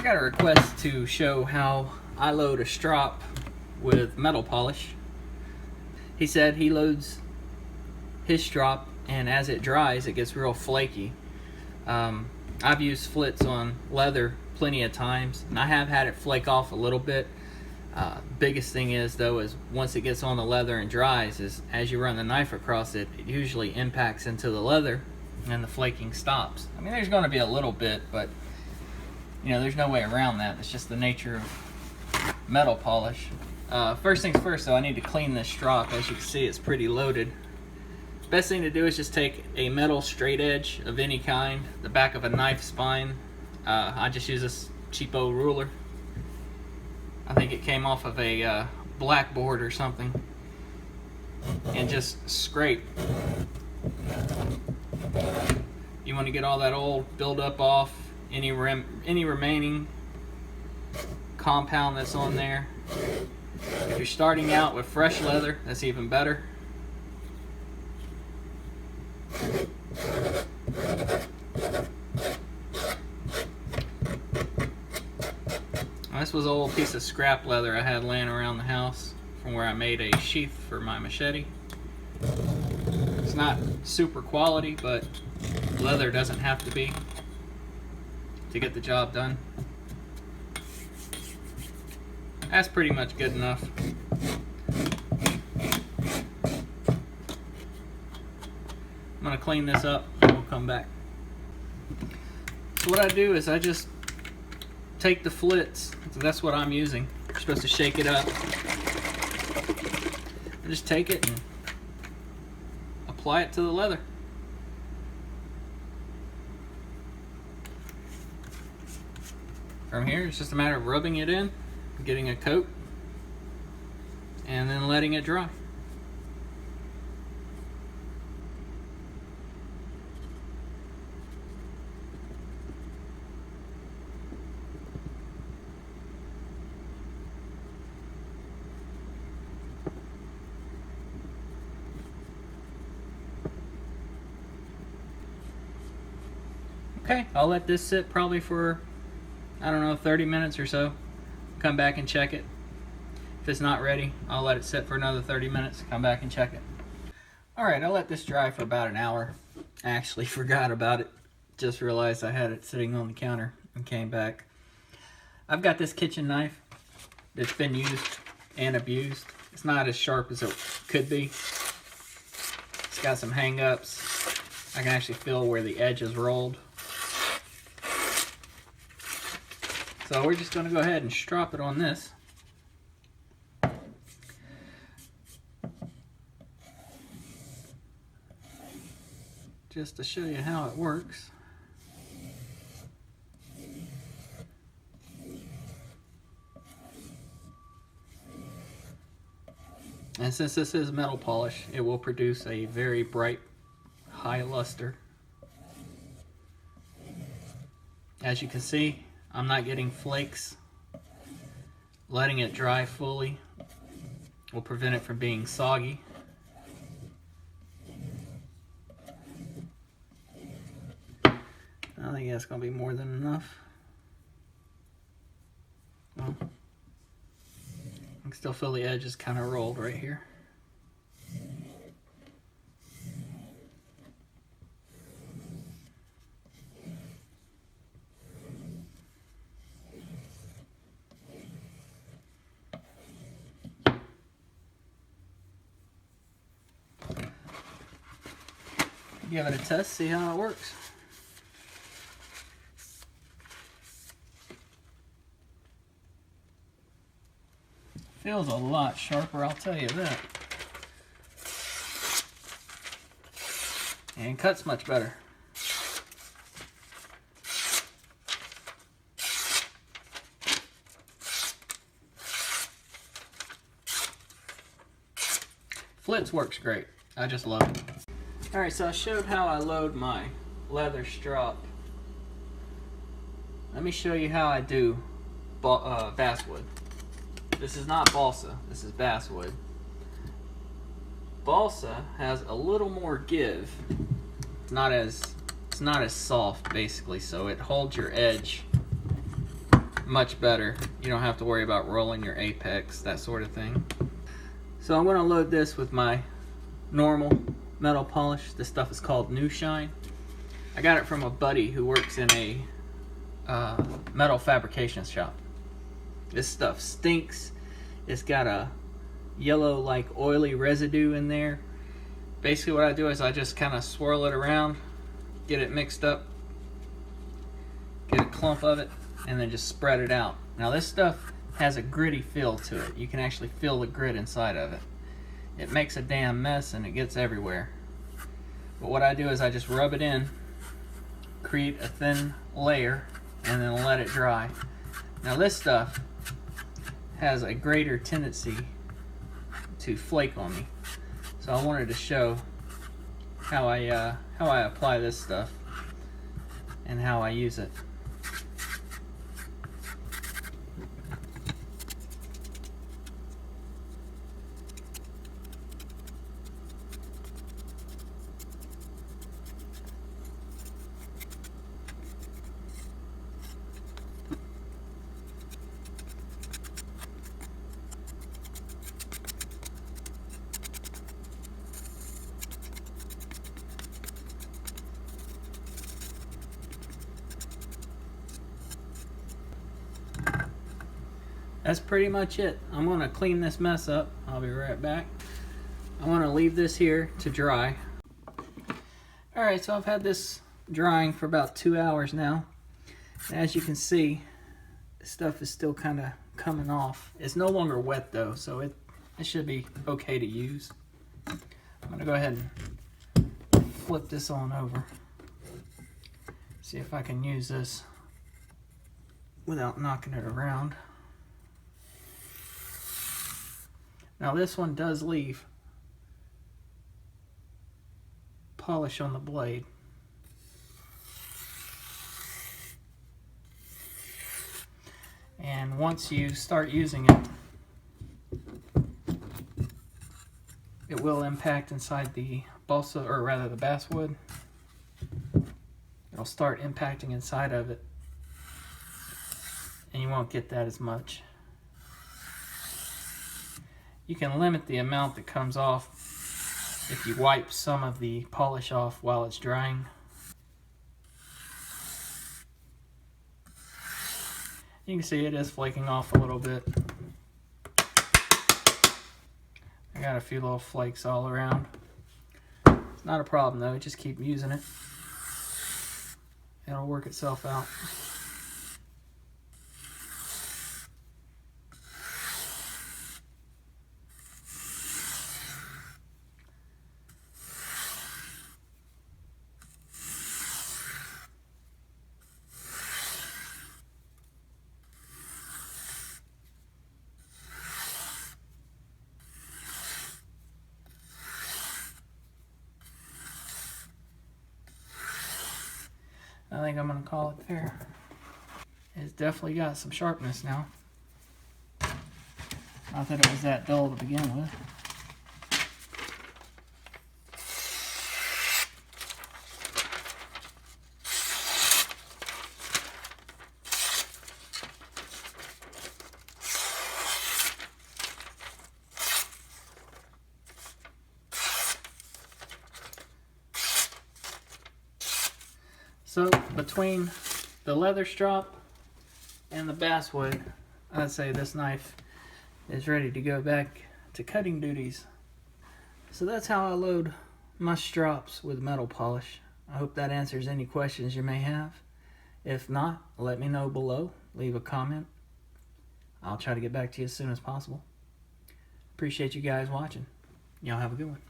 I got a request to show how I load a strop with metal polish. He said he loads his strop and as it dries it gets real flaky. I've used flits on leather plenty of times and I have had it flake off a little bit. Biggest thing is though is once it gets on the leather and dries is as you run the knife across it, it usually impacts into the leather and the flaking stops. I mean, there's going to be a little bit, but you know, there's no way around that. It's just the nature of metal polish. First things first though, I need to clean this strop. As you can see, it's pretty loaded. Best thing to do is just take a metal straight edge of any kind, the back of a knife spine. I just use this cheapo ruler. I think it came off of a blackboard or something. And just scrape. You want to get all that old buildup off, any remaining compound that's on there. If you're starting out with fresh leather, that's even better. This was an old piece of scrap leather I had laying around the house from where I made a sheath for my machete. It's not super quality, but leather doesn't have to be to get the job done. That's pretty much good enough. I'm gonna clean this up and we'll come back. So what I do is I just take the flits, so that's what I'm using. You're supposed to shake it up. I just take it and apply it to the leather. From here, it's just a matter of rubbing it in, getting a coat, and then letting it dry. Okay, I'll let this sit probably for, I don't know, 30 minutes or so. Come back and check it. If it's not ready, I'll let it sit for another 30 minutes, come back and check it. Alright, I'll let this dry for about an hour. I actually forgot about it. Just realized I had it sitting on the counter and came back. I've got this kitchen knife that's been used and abused. It's not as sharp as it could be. It's got some hang-ups. I can actually feel where the edge is rolled. So we're just going to go ahead and strop it on this. Just to show you how it works. And since this is metal polish, it will produce a very bright, high luster. As you can see, I'm not getting flakes. Letting it dry fully will prevent it from being soggy. I think that's going to be more than enough. Well, I can still feel the edges kind of rolled right here. Give it a test, see how it works. Feels a lot sharper, I'll tell you that. And cuts much better. Flits works great. I just love it. Alright, so I showed how I load my leather strop. Let me show you how I do basswood. This is not balsa, this is basswood. Balsa has a little more give. It's not as soft basically, so it holds your edge much better. You don't have to worry about rolling your apex, that sort of thing. So I'm going to load this with my normal metal polish. This stuff is called New Shine. I got it from a buddy who works in a metal fabrication shop. This stuff stinks. It's got a yellow, like oily residue in there. Basically what I do is I just kind of swirl it around, get it mixed up, get a clump of it, and then just spread it out. Now this stuff has a gritty feel to it. You can actually feel the grit inside of it. It makes a damn mess and it gets everywhere. But what I do is I just rub it in, create a thin layer, and then let it dry. Now this stuff has a greater tendency to flake on me. So I wanted to show how I apply this stuff and how I use it. That's pretty much it. I'm going to clean this mess up. I'll be right back. I'm going to leave this here to dry. Alright, so I've had this drying for about 2 hours now. And as you can see, this stuff is still kind of coming off. It's no longer wet though, so it should be okay to use. I'm going to go ahead and flip this on over. See if I can use this without knocking it around. Now this one does leave polish on the blade. And once you start using it, it will impact inside the balsa, or rather the basswood. It'll start impacting inside of it, and you won't get that as much. You can limit the amount that comes off if you wipe some of the polish off while it's drying. You can see it is flaking off a little bit. I got a few little flakes all around. It's not a problem though, just keep using it. It'll work itself out. I think I'm going to call it there. It's definitely got some sharpness now. Not that it was that dull to begin with. So between the leather strop and the basswood, I'd say this knife is ready to go back to cutting duties. So that's how I load my strops with metal polish. I hope that answers any questions you may have. If not, let me know below. Leave a comment. I'll try to get back to you as soon as possible. Appreciate you guys watching. Y'all have a good one.